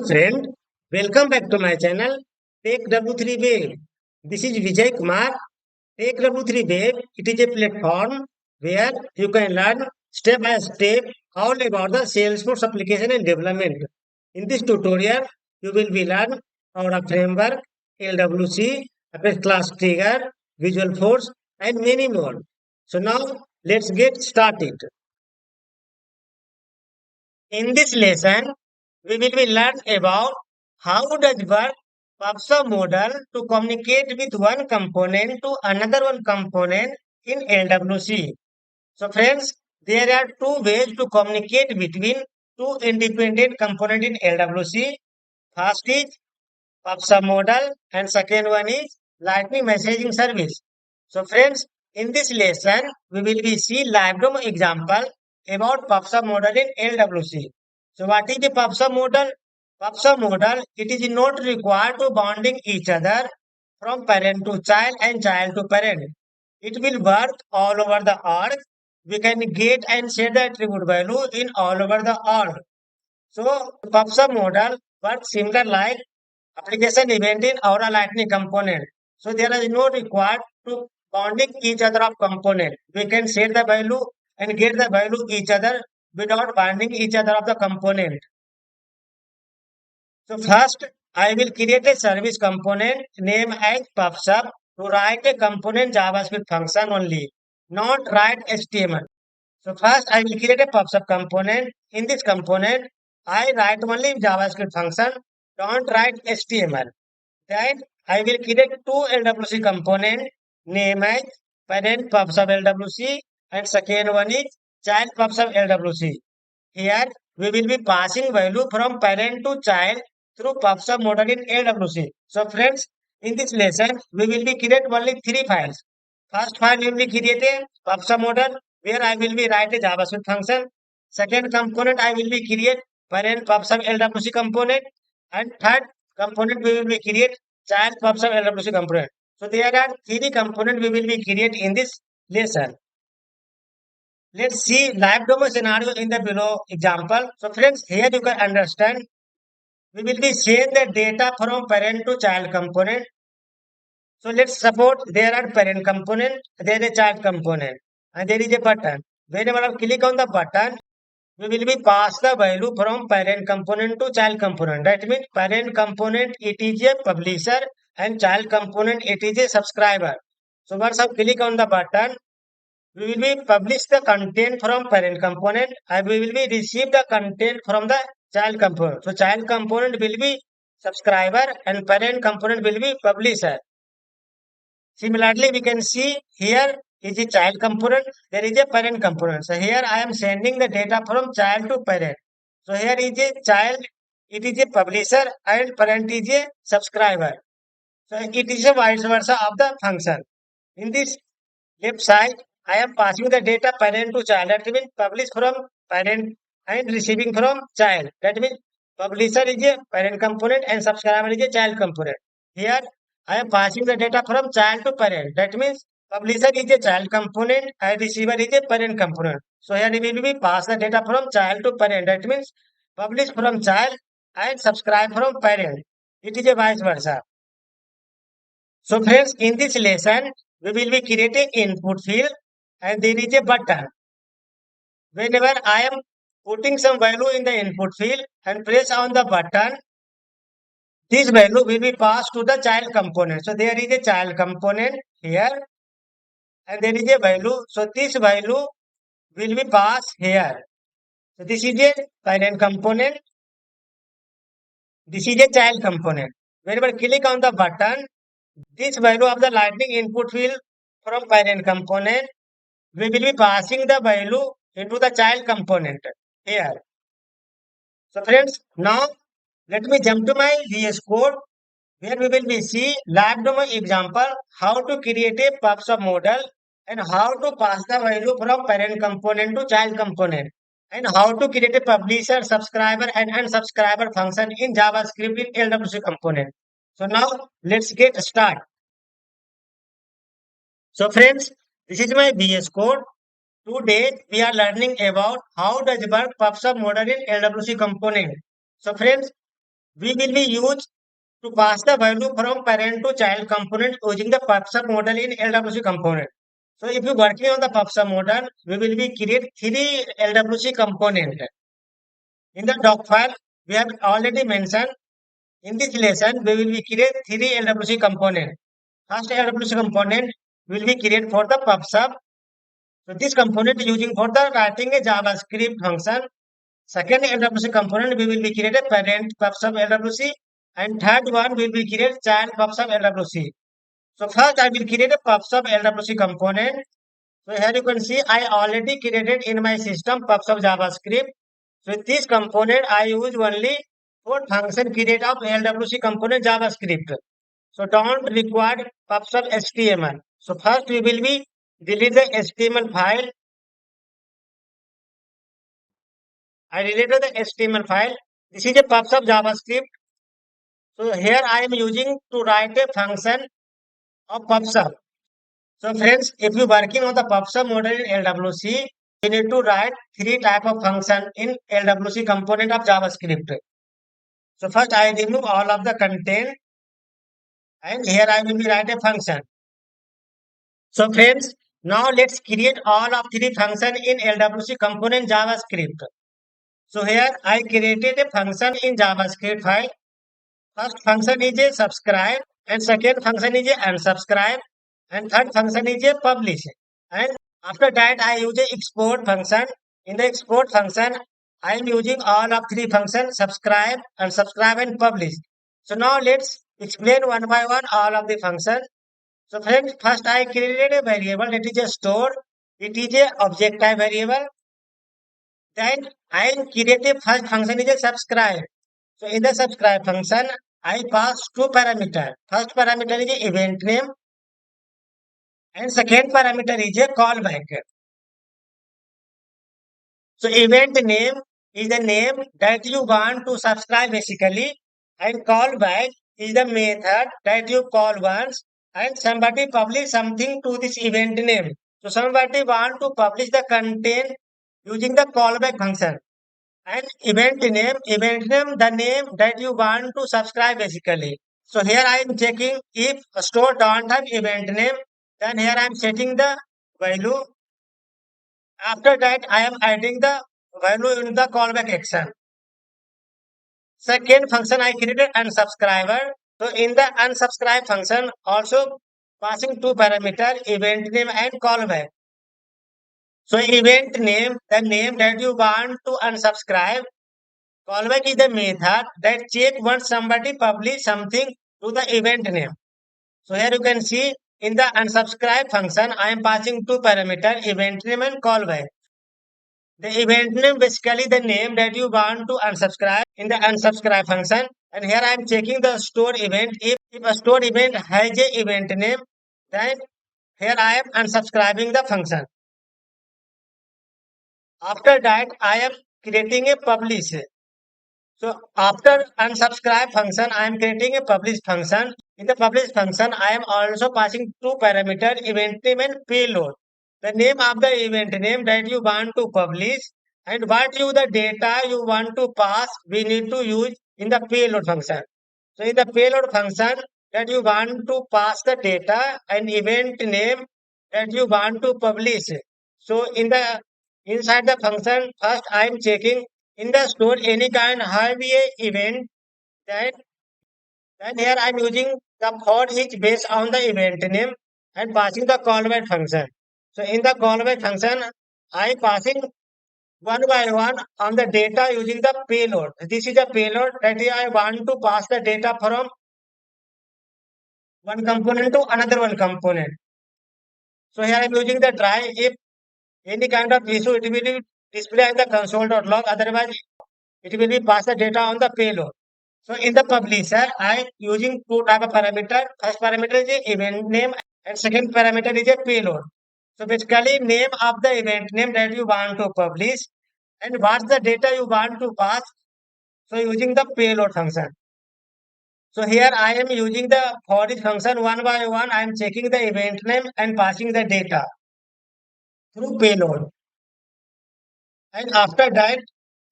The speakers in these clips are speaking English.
friend, welcome back to my channel Take W3 Web. This is Vijay Kumar. Take W3 Web, it is a platform where you can learn step by step all about the Salesforce application and development. In this tutorial, you will be learn our framework, LWC, Apex Class Trigger, Visual Force, and many more. So now let's get started. In this lesson, we will be learn about how does work PubSub model to communicate with one component to another one component in LWC. So friends, there are two ways to communicate between two independent component in LWC. First is PubSub model and second one is Lightning Messaging Service. So friends, in this lesson, we will be see live demo example about PubSub model in LWC. So what is the PubSub model? PubSub model, it is not required to bonding each other from parent to child and child to parent. It will work all over the org. We can get and set the attribute value in all over the org. So PubSub model works similar like application event in Aura Lightning component. So there is no required to bonding each other of component. We can set the value and get the value each other without binding each other of the component. So first, I will create a service component name as PubSub to write a component JavaScript function only, not write HTML. So first, I will create a PubSub component. In this component, I write only JavaScript function, don't write HTML. Then I will create two LWC component name as parent PubSub LWC and second one is child PubSub LWC. Here we will be passing value from parent to child through PubSub model in LWC. So friends, in this lesson, we will be create only three files. First file will be created PubSub model where I will be write a JavaScript function. Second component I will be create parent PubSub LWC component and third component we will be create child PubSub LWC component. So there are three component we will be create in this lesson. Let's see live demo scenario in the below example. So friends, here you can understand we will be sharing the data from parent to child component. So let's suppose there are parent component, there is a child component, and there is a button. Whenever I click on the button, we will be pass the value from parent component to child component. That means parent component it is a publisher and child component it is a subscriber. So once I click on the button, we will be publish the content from parent component and we will be receive the content from the child component. So child component will be subscriber and parent component will be publisher. Similarly, we can see here is a child component, there is a parent component. So here I am sending the data from child to parent. So here is a child, it is a publisher and parent is a subscriber. So it is a vice versa of the function. In this left side, I am passing the data parent to child. That means publish from parent and receiving from child. That means publisher is a parent component and subscriber is a child component. Here I am passing the data from child to parent. That means publisher is a child component and receiver is a parent component. So here we will be pass the data from child to parent. That means publish from child and subscribe from parent. It is a vice versa. So friends, in this lesson, we will be creating input field and there is a button. Whenever I am putting some value in the input field and press on the button, this value will be passed to the child component. So there is a child component here and there is a value. So this value will be passed here. So this is a parent component. This is a child component. Whenever click on the button, this value of the lightning input field from parent component, we will be passing the value into the child component here. So friends, now let me jump to my VS Code where we will be see live demo example how to create a PubSub model and how to pass the value from parent component to child component and how to create a publisher, subscriber and unsubscriber function in JavaScript in LWC component. So now let's get started. So friends, this is my VS Code. Today we are learning about how does work PubSub model in LWC component. So friends, we will be used to pass the value from parent to child component using the PubSub model in LWC component. So if you working on the PubSub model, we will be create three LWC component. In the doc file, we have already mentioned in this lesson, we will be create three LWC component. First LWC component will be created for the PubSub. So this component using for the writing a JavaScript function. Second LWC component we will be create a parent PubSub LWC, and third one will be create child PubSub LWC. So first I will create a PubSub LWC component. So here you can see I already created in my system PubSub JavaScript. So this component I use only for function create of LWC component JavaScript. So don't require PubSub HTML. So first we will be delete the HTML file. I deleted the HTML file. This is a PubSub JavaScript. So here I am using to write a function of PubSub. So friends, if you working on the PubSub model in LWC, you need to write three type of function in LWC component of JavaScript. So first I remove all of the content, and here I will be write a function. So friends, now let's create all of three function in LWC component JavaScript. So here I created a function in JavaScript file. First function is a subscribe, and second function is a unsubscribe, and third function is a publish. And after that I use a export function. In the export function, I am using all of three functions: subscribe, unsubscribe, and publish. So now let's explain one by one all of the functions. So friends, first I created a variable that is a store. It is a object type variable. Then I created first function is a subscribe. So in the subscribe function, I pass two parameters. First parameter is a event name, and second parameter is a callback. So event name is the name that you want to subscribe basically, and callback is the method that you call once, and somebody publish something to this event name. So somebody want to publish the content using the callback function. And event name, the name that you want to subscribe basically. So here I am checking if a store don't have event name, then here I am setting the value. After that, I am adding the value in the callback action. Second function I created unsubscriber. So in the unsubscribe function, also passing two parameter event name and callback. So event name, the name that you want to unsubscribe. Callback is the method that check once somebody publish something to the event name. So here you can see in the unsubscribe function, I am passing two parameter event name and callback. The event name basically the name that you want to unsubscribe in the unsubscribe function. And here I am checking the store event. If a store event has a event name, then here I am unsubscribing the function. After that, I am creating a publish. So after unsubscribe function, I am creating a publish function. In the publish function, I am also passing two parameter event name and payload. The name of the event name that you want to publish, and what you the data you want to pass, we need to use in the payload function. So in the payload function that you want to pass the data and event name that you want to publish. So in the inside the function, first I am checking in the store any kind have a event, then here I am using the for each based on the event name and passing the callback function. So in the callback function, I passing one by one on the data using the payload. This is the payload that I want to pass the data from one component to another one component. So here I am using the try. If any kind of issue, it will be display in the console.log. Otherwise, it will be pass the data on the payload. So in the publisher, I using two type of parameter. First parameter is the event name, and second parameter is a payload. So basically, name of the event name that you want to publish, and what's the data you want to pass. So using the payload function. So here I am using the for each function one by one. I am checking the event name and passing the data through payload. And after that,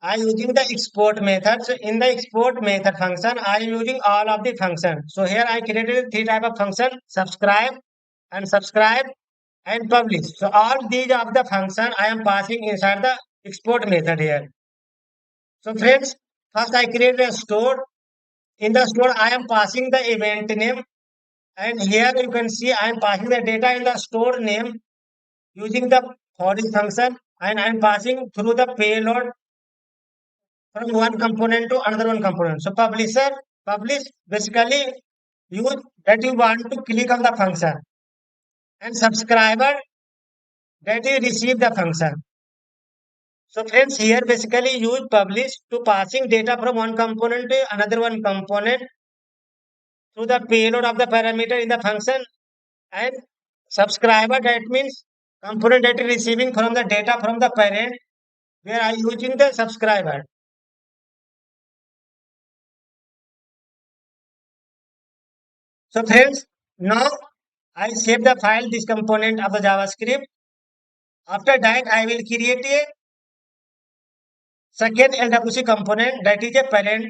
I using the export method. So in the export method function, I am using all of the function. So here I created three type of function: subscribe, unsubscribe, and publish. So all these of the function I am passing inside the export method here. So friends, first I created a store. In the store, I am passing the event name, and here you can see I am passing the data in the store name using the for this function, and I am passing through the payload from one component to another one component. So publisher, publish basically use that you want to click on the function, and subscriber that you receive the function. So friends, here basically use publish to passing data from one component to another one component through the payload of the parameter in the function, and subscriber that means component that is receiving from the data from the parent where I using the subscriber. So friends, now I save the file this component of the JavaScript. After that, I will create a second LWC component that is a parent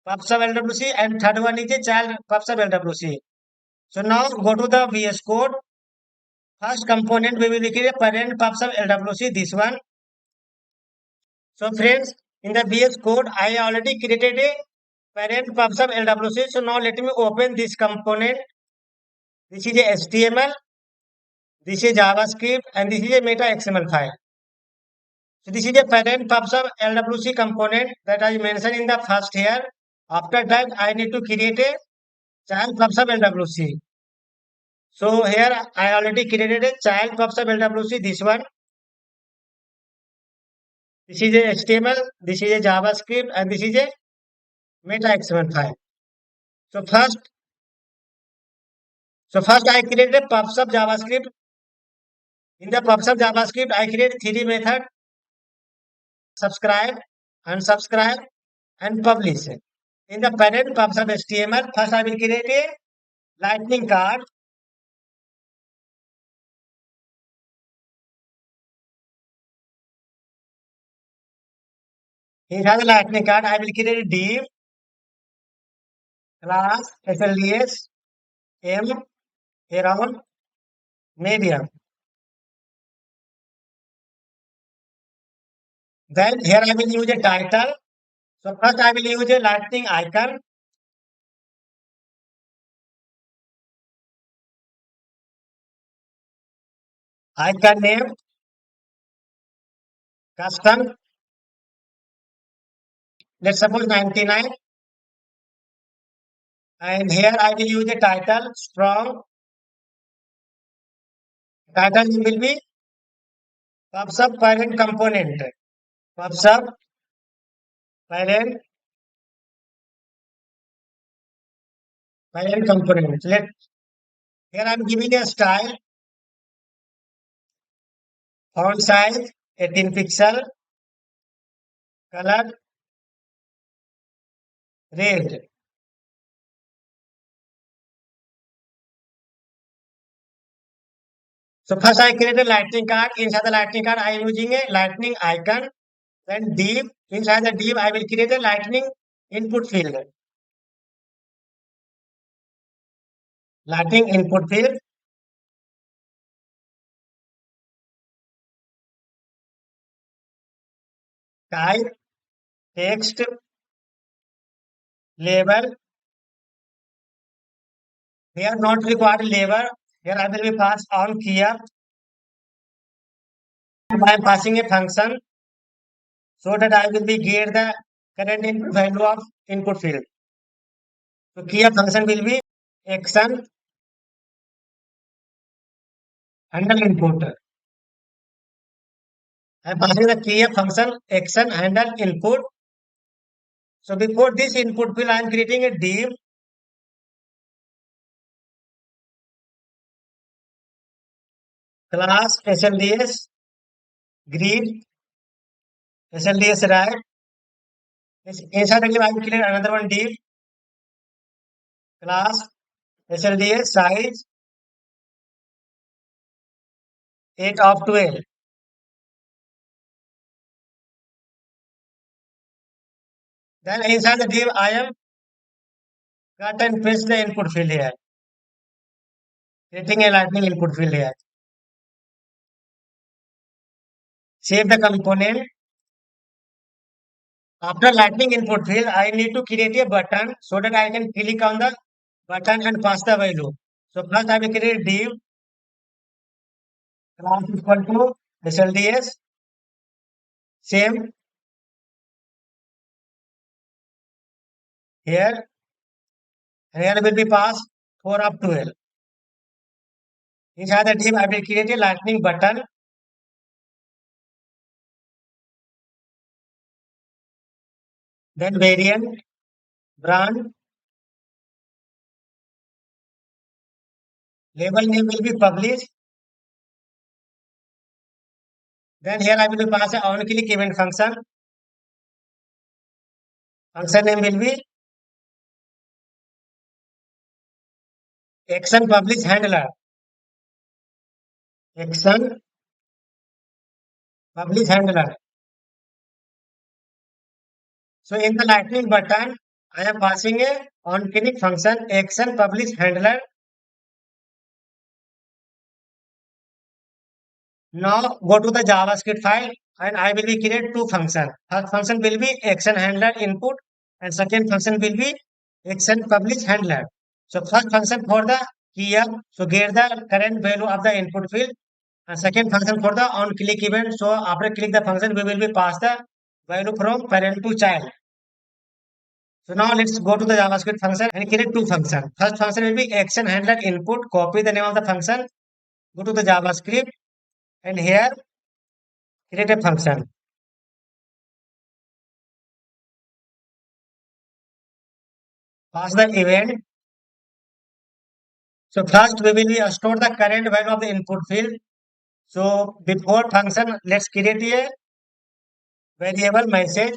PubSub LWC, and third one is a child PubSub LWC. So now go to the VS Code. First component we will create a parent PubSub LWC, this one. So friends, in the VS Code, I already created a parent PubSub LWC. So now let me open this component. This is a HTML, this is JavaScript, and this is a meta XML file. So this is a parent PubSub LWC component that I mentioned in the first here. After that, I need to create a child PubSub LWC. So here I already created a child PubSub LWC, this one. This is a HTML, this is a JavaScript, and this is a meta XML file. So first I created a PubSub JavaScript. In the PubSub JavaScript, I create three methods: subscribe, unsubscribe, and publish. In the parent PubSub HTML, first I will create a lightning card. Here has a lightning card. I will create a div class SLDS M around medium. Then here I will use a title. So first I will use a lightning icon. Icon name custom. Let's suppose 99. And here I will use a title strong. Title will be PubSub parent component. PubSub parent component. Here I'm giving a style, font size 18 pixel, color red. So first I create a lightning card. Inside the lightning card, I am using a lightning icon. Then div. Inside the div, I will create a lightning input field. Lightning input field. Type text label. Here not required label. Here I will be pass on here. I am passing a function so that I will be get the current input value of input field. So key function will be action handle input. I am passing the key function action handle input. So before this input field, I am creating a div class SLDS grid SLDS right. Inside the div, I will create another one div class SLDS size 8 of 12. Then inside the div, I am cut and paste the input field here, creating a lightning input field here. Save the component. After lightning input field, I need to create a button so that I can click on the button and pass the value. So first I will create div class equal to SLDS. Same here. Here will be passed 4 up 12. Inside the div, I will create a lightning button. Then variant, brand, label name will be published. Then here I will pass a on click event function. Function name will be action publish handler. Action publish handler. So in the lightning button, I am passing a on click function action publish handler. Now go to the JavaScript file and I will be create two functions. First function will be action handler input and second function will be action publish handler. So first function for the key up, so get the current value of the input field, and second function for the on click event. So after click the function, we will be pass the value from parent to child. So now let's go to the JavaScript function and create two functions. First function will be action handler input. Copy the name of the function. Go to the JavaScript and here create a function. Pass the event. So first we will be store the current value of the input field. So before function, let's create a variable message.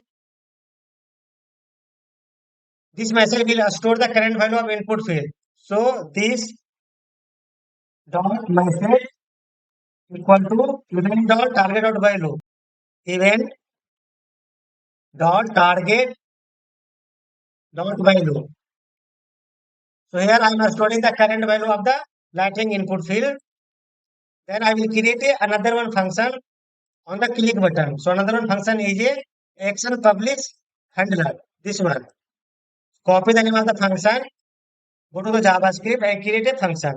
This message will store the current value of input field. So this dot message equal to event dot target dot value. Event dot target dot value. So here I am storing the current value of the lightning input field. Then I will create another one function on the click button. So another one function is a action publish handler. This one. Copy the name of the function. Go to the JavaScript and create a function.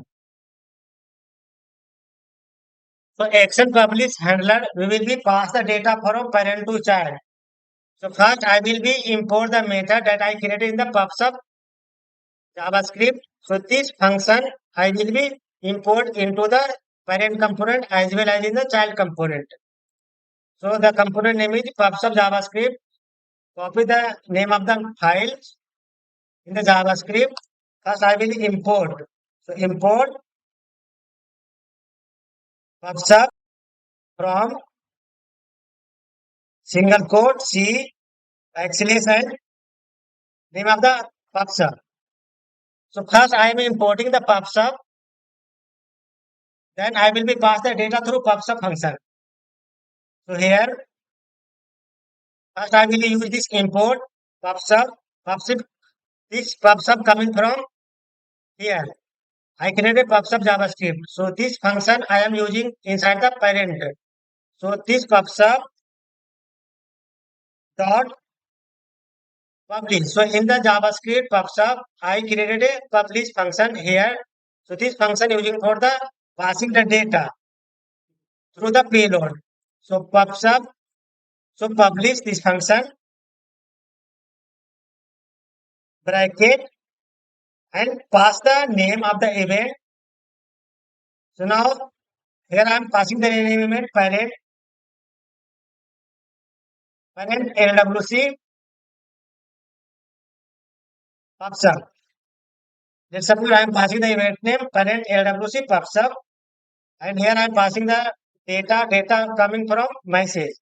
So action publish handler, we will be pass the data from parent to child. So first I will be import the method that I created in the PubSub JavaScript. So this function I will be import into the parent component as well as in the child component. So the component name is PubSub JavaScript. Copy the name of the file in the JavaScript. First I will import. So import PubSub from single quote C \n name of the PubSub. So first I am importing the PubSub. Then I will be pass the data through PubSub function. So here first I will use this import PubSub. This PubSub coming from here. I created PubSub JavaScript. So this function I am using inside the parent. So this PubSub dot publish. So in the JavaScript PubSub, I created a publish function here. So this function using for the passing the data through the payload. So PubSub, so publish this function bracket and pass the name of the event. So now here I am passing the name event parent LWC PubSub. Let's suppose I am passing the event name parent LWC PubSub, and here I am passing the data coming from message.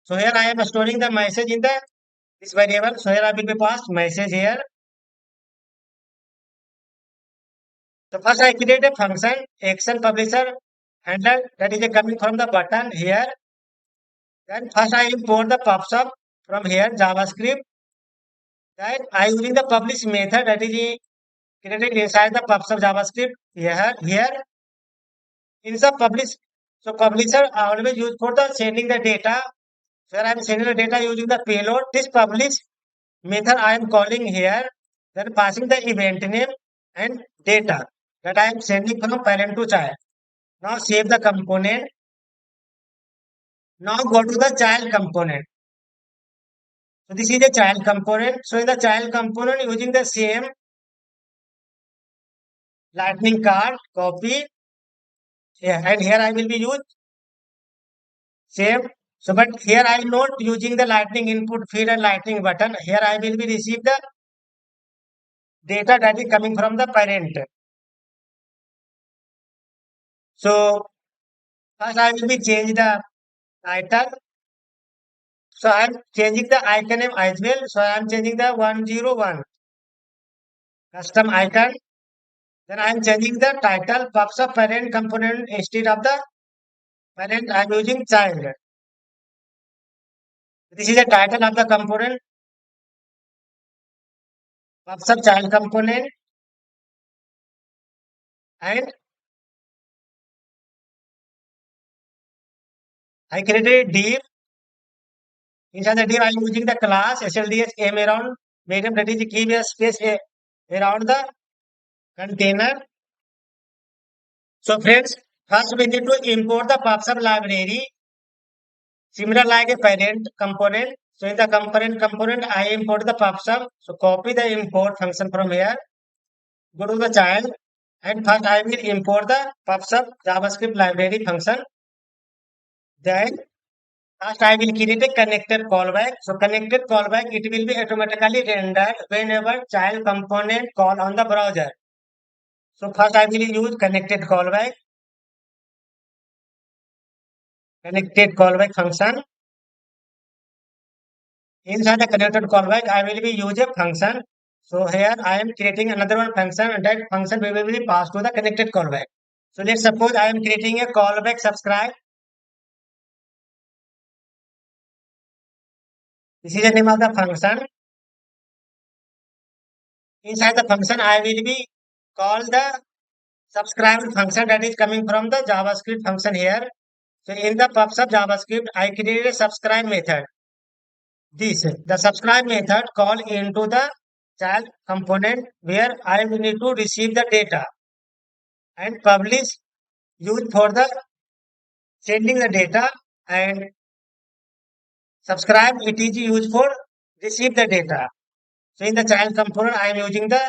So here I am storing the message in the this variable. So here I will be passed message here. So first I create a function action publisher handler that is coming from the button here. Then first I import the PubSub from here JavaScript. That I using the publish method that is created inside the PubSub JavaScript here in the publish. So publisher I always use for the sending the data. Where I am sending the data using the payload. This publish method I am calling here, then passing the event name and data that I am sending from parent to child. Now save the component. Now go to the child component. So this is the child component. So in the child component using the same lightning card copy. Yeah, and here I will be used same. So but here I am not using the lightning input feed and lightning button. Here I will be receive the data that is coming from the parent. So first I will be change the title. So I am changing the icon name as well. So I am changing the 101 custom icon. Then I am changing the title pops up parent component instead of the parent. I am using child. This is the title of the component pops up child component, and I created a div. Inside the div I am using the class SLDS m around medium that is keep a space around the container. So friends, first we need to import the PubSub library similar like a parent component. So in the component, I import the PubSub. So copy the import function from here. Go to the child, and first I will import the PubSub JavaScript library function. Then first I will create a connected callback. So connected callback, it will be automatically rendered whenever child component call on the browser. So first I will use connected callback function. Inside the connected callback, I will be use a function. So here I am creating another one function, and that function will be passed to the connected callback. So let's suppose I am creating a callback subscribe. This is the name of the function. Inside the function, I will be call the subscribe function that is coming from the JavaScript function here. So in the PubSub JavaScript, I created a subscribe method. The subscribe method call into the child component where I will need to receive the data, and publish used for the sending the data, and subscribe it is used for receive the data. So in the child component I am using the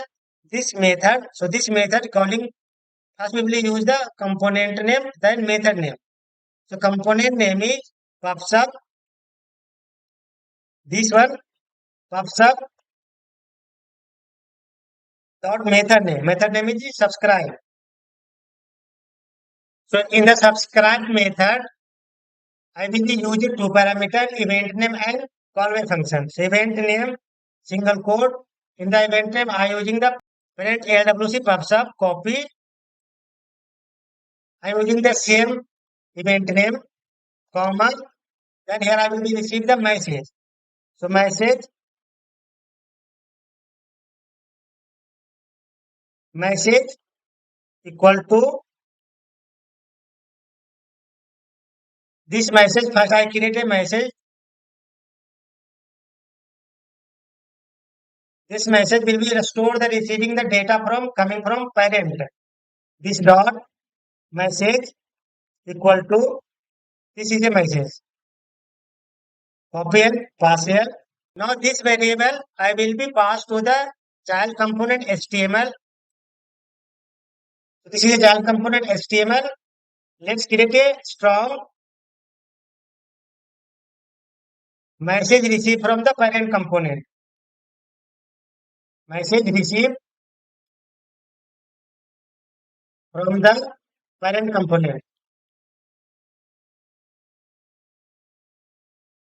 this method. So this method calling first we will use the component name then method name. So component name is PubSub. This one PubSub dot method name is subscribe. So in the subscribe method I will be using two parameter event name and callback function. So event name single quote. In the event name I using the parent LWC PubSub copy. I am using the same event name comma. Then here I will be receive the message. So message equal to this message. First I create a message. This message will be restore the receiving the data from coming from parent. This dot message equal to this is a message. Copy and pass here. Now this variable I will be passed to the child component HTML. So this is a child component HTML. Let's create a strong message received from the parent component. Message received from the parent component.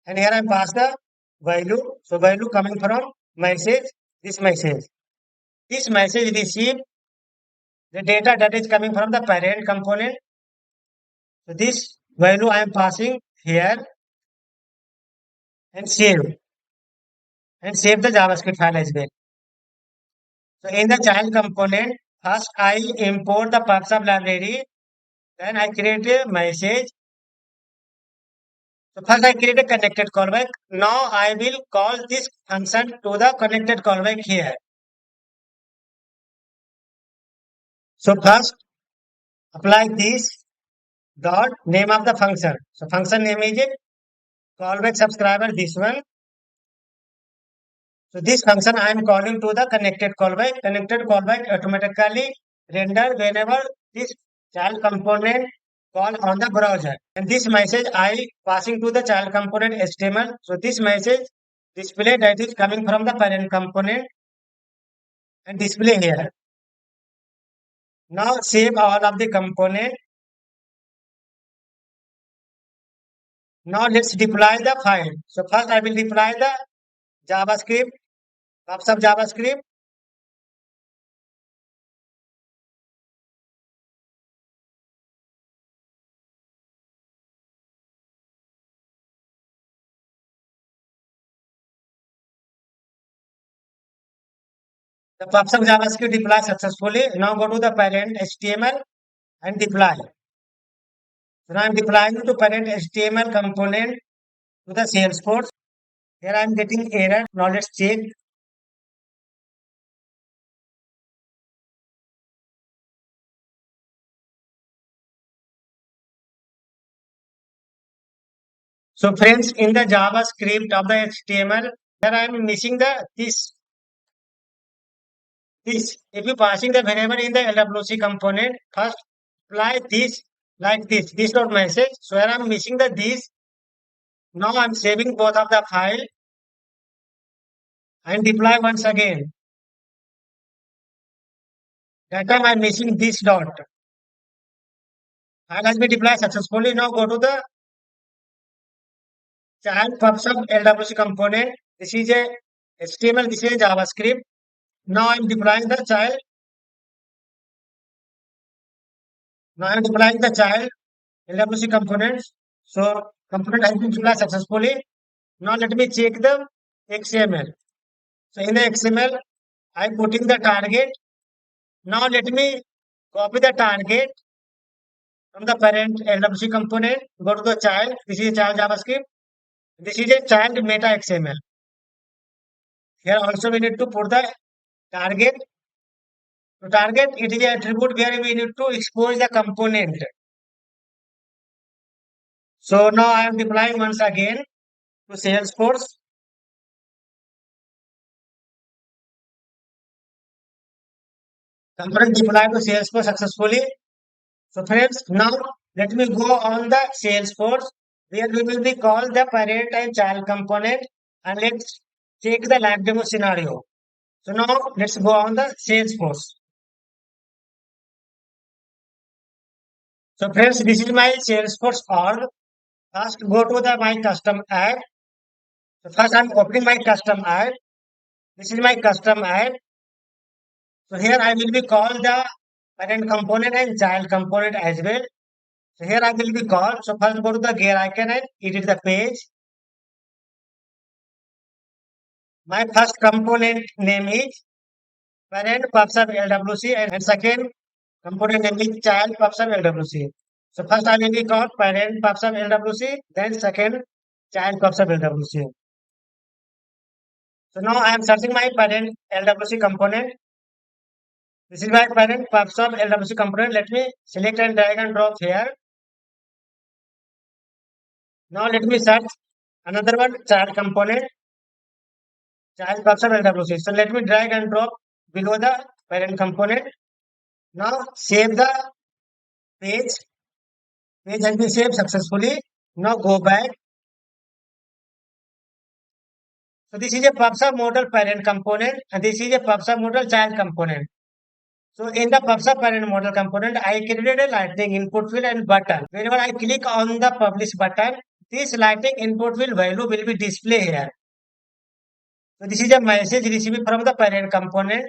And here I pass the value. So value coming from message, this message. This message received the data that is coming from the parent component. So this value I am passing here and save. and save the JavaScript file as well. So in the child component, first I import the PubSub library, then I create a message. So first I create a connected callback. Now I will call this function to the connected callback here. So first apply this dot name of the function. So function name is it callback subscriber, this one. So this function I am calling to the connected callback. Connected callback automatically render whenever this child component call on the browser. And this message I passing to the child component HTML. So this message display that is coming from the parent component and display here. Now save all of the component. Now let's deploy the file. So first I will deploy the JavaScript, PubSub JavaScript. The PubSub JavaScript deploy successfully. Now go to the parent HTML and deploy. So now I'm deploying to parent HTML component to the Salesforce. Here I'm getting error. Now let's check. So friends, in the JavaScript of the HTML, here I'm missing the this. If you passing the variable in the LWC component, first apply this like this dot message. So here I'm missing the this. Now I'm saving both of the file and deploy once again. That time I'm missing this dot. File has been deployed successfully. Now go to the child PubSub LWC component. This is a HTML, this is a JavaScript. Now I'm deploying the child. Now I'm deploying the child LWC components. So component has been deployed successfully. Now let me check the XML. So in the XML, I'm putting the target. Now let me copy the target from the parent LWC component. Go to the child. This is a child JavaScript. This is a child meta XML. Here also we need to put the target. To target, it is an attribute where we need to expose the component. So now I am deploying once again to Salesforce. Component deployed to Salesforce successfully. So friends, now let me go on the Salesforce where we will be called the parent and child component and let's check the live demo scenario. So now let's go on the Salesforce. So friends, this is my Salesforce org. First go to the my custom add. So first I'm opening my custom add. This is my custom add. So here I will be called the parent component and child component as well. So here I will be called. So first go to the gear icon and edit the page. My first component name is parent PubSub LWC and second component name is child PubSub LWC. So first I will be called parent PubSub LWC, then second child PubSub LWC. So now I am searching my parent LWC component. This is my parent PubSub LWC component. Let me select and drag and drop here. Now let me search another one child component, child PubSub LWC. So let me drag and drop below the parent component. Now save the page. Page has been saved successfully. Now go back. So this is a PubSub model parent component and this is a PubSub model child component. So in the PubSub parent model component, I created a lightning input field and button. Whenever I click on the publish button, this lightning input field value will be displayed here. So this is a message received from the parent component.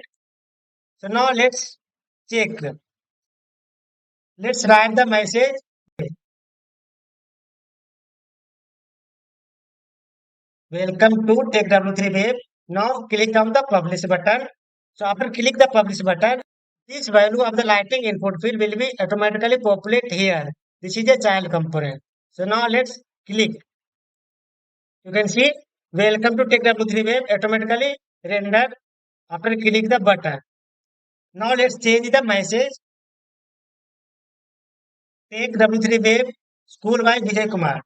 So now let's check. Let's write the message. Welcome to TechW3 Web. Now click on the publish button. So after click the publish button, this value of the lightning input field will be automatically populate here. This is a child component. So now let's click. You can see welcome to TechW3 Web automatically rendered after click the button. Now let's change the message. Take W3 Web School by Vijay Kumar.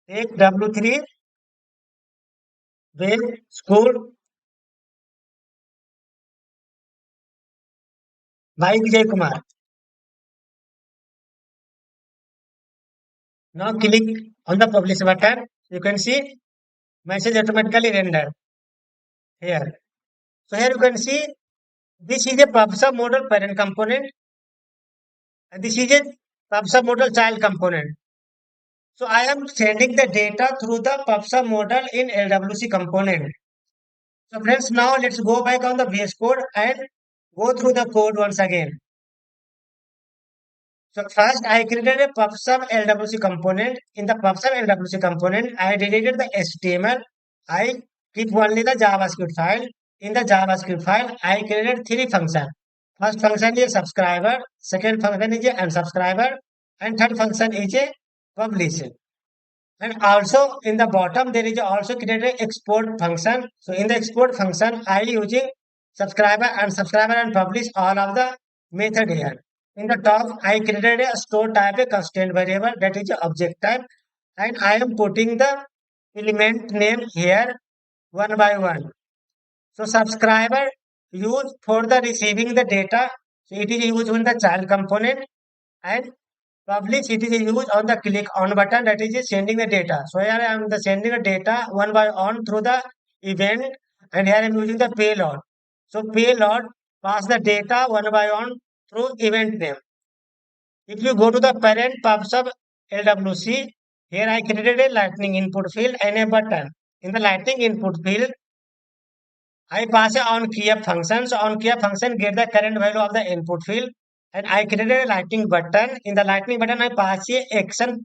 Take W3 Web School by Vijay Kumar. Now click on the publish button. You can see message automatically rendered here. So here you can see this is a PubSub model parent component and this is a PubSub model child component. So I am sending the data through the PubSub model in LWC component. So friends, now let's go back on the VS Code and go through the code once again. So first I created a PubSub LWC component. In the PubSub LWC component, I deleted the HTML. I keep only the JavaScript file. In the JavaScript file, I created three functions. First function is subscriber, second function is a unsubscriber, and third function is a publish. And also in the bottom there is also created export function. So in the export function, I using subscriber and publish all of the method here. In the top, I created a store type a constant variable that is a object type, and I am putting the element name here one by one. So subscriber used for the receiving the data. So it is used in the child component, and publish it is used on the click on button that is sending the data. So here I am the sending the data one by one through the event, and here I am using the payload. So payload pass the data one by one through event name. If you go to the parent PubSub LWC, here I created a lightning input field and a button. In the lightning input field, I pass a on key up function. So on key up function get the current value of the input field, and I created a lightning button. In the lightning button, I pass a action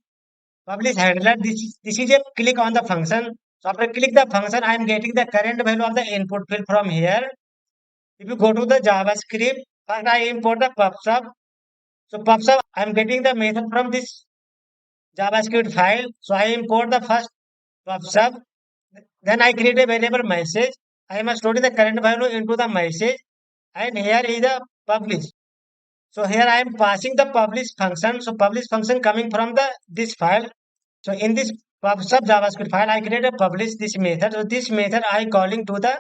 publish handler. This is a click on the function. So after click the function, I am getting the current value of the input field from here. If you go to the JavaScript, first I import the PubSub. So PubSub, I am getting the method from this JavaScript file. So I import the first PubSub. Then I create a variable message. I am storing the current value into the message, and here is the publish. So here I am passing the publish function. So publish function coming from the this file. So in this PubSub JavaScript file, I create a publish this method. So this method I calling to the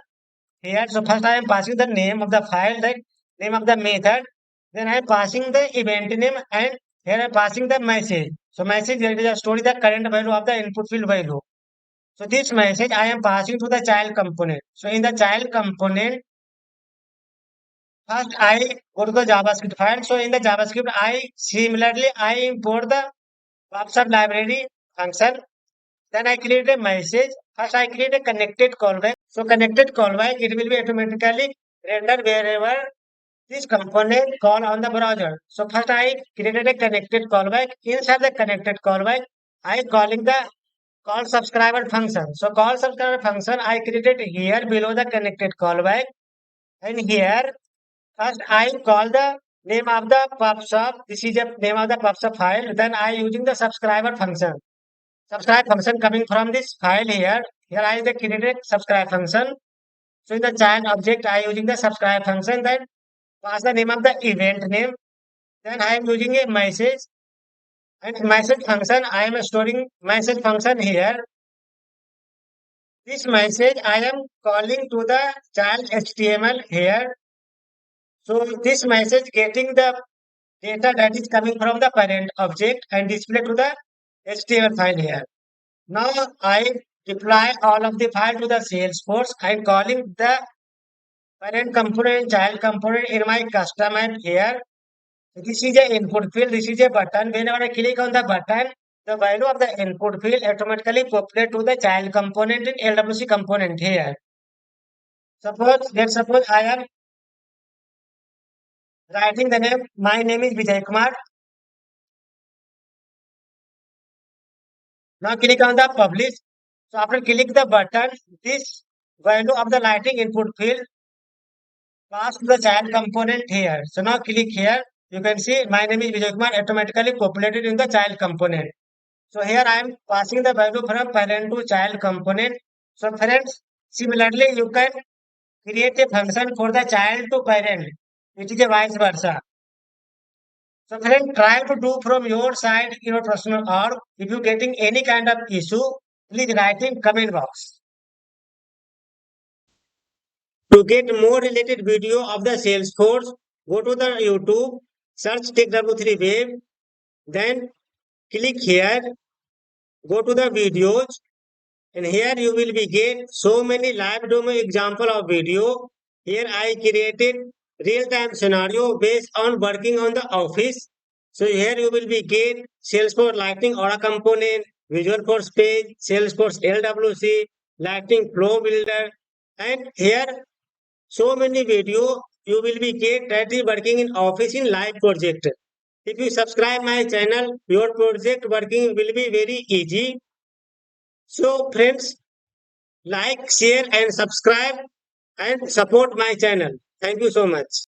here. So first I am passing the name of the file, the name of the method. Then I am passing the event name, and here I am passing the message. So message here is storing the current value of the input field value. So this message I am passing to the child component. So in the child component, first I go to the JavaScript file. So in the JavaScript, I import the PubSub library function. Then I create a message. First I create a connected callback. So connected callback, it will be automatically rendered wherever this component call on the browser. So first I created a connected callback. Inside the connected callback, I calling the call subscriber function. So call subscriber function I created here below the connected callback, and here first I call the name of the PubSub. This is the name of the PubSub file. Then I using the subscriber function. Subscribe function coming from this file here. Here I the created subscribe function. So in the child object I using the subscribe function. Then pass the name of the event name. Then I am using a message, and message function I am storing message function here. This message I am calling to the child HTML here. So this message getting the data that is coming from the parent object and display to the HTML file here. Now I deploy all of the file to the Salesforce. I'm calling the parent component and child component in my custom app here. This is a input field. This is a button. Whenever I click on the button, the value of the input field automatically populate to the child component in LWC component here. Let's suppose I am writing the name. My name is Vijay Kumar. Now click on the publish. So after click the button, this value of the lighting input field, pass to the child component here. So now click here. You can see my name is Vijay Kumar automatically populated in the child component. So here I am passing the value from parent to child component. So friends, similarly you can create a function for the child to parent, which is a vice versa. So friend, try to do from your side your personal or if you getting any kind of issue, please write in comment box. To get more related video of the Salesforce, go to the YouTube, search TechW3 Web, then click here, go to the videos, and here you will be get so many live demo example of video. Here I created real-time scenario based on working on the office. So here you will be get Salesforce Lightning Aura component, Visual Force page, Salesforce LWC, Lightning Flow Builder, and here so many video you will be get that is working in office in live project. If you subscribe my channel, your project working will be very easy. So friends, like, share and subscribe and support my channel. Thank you so much.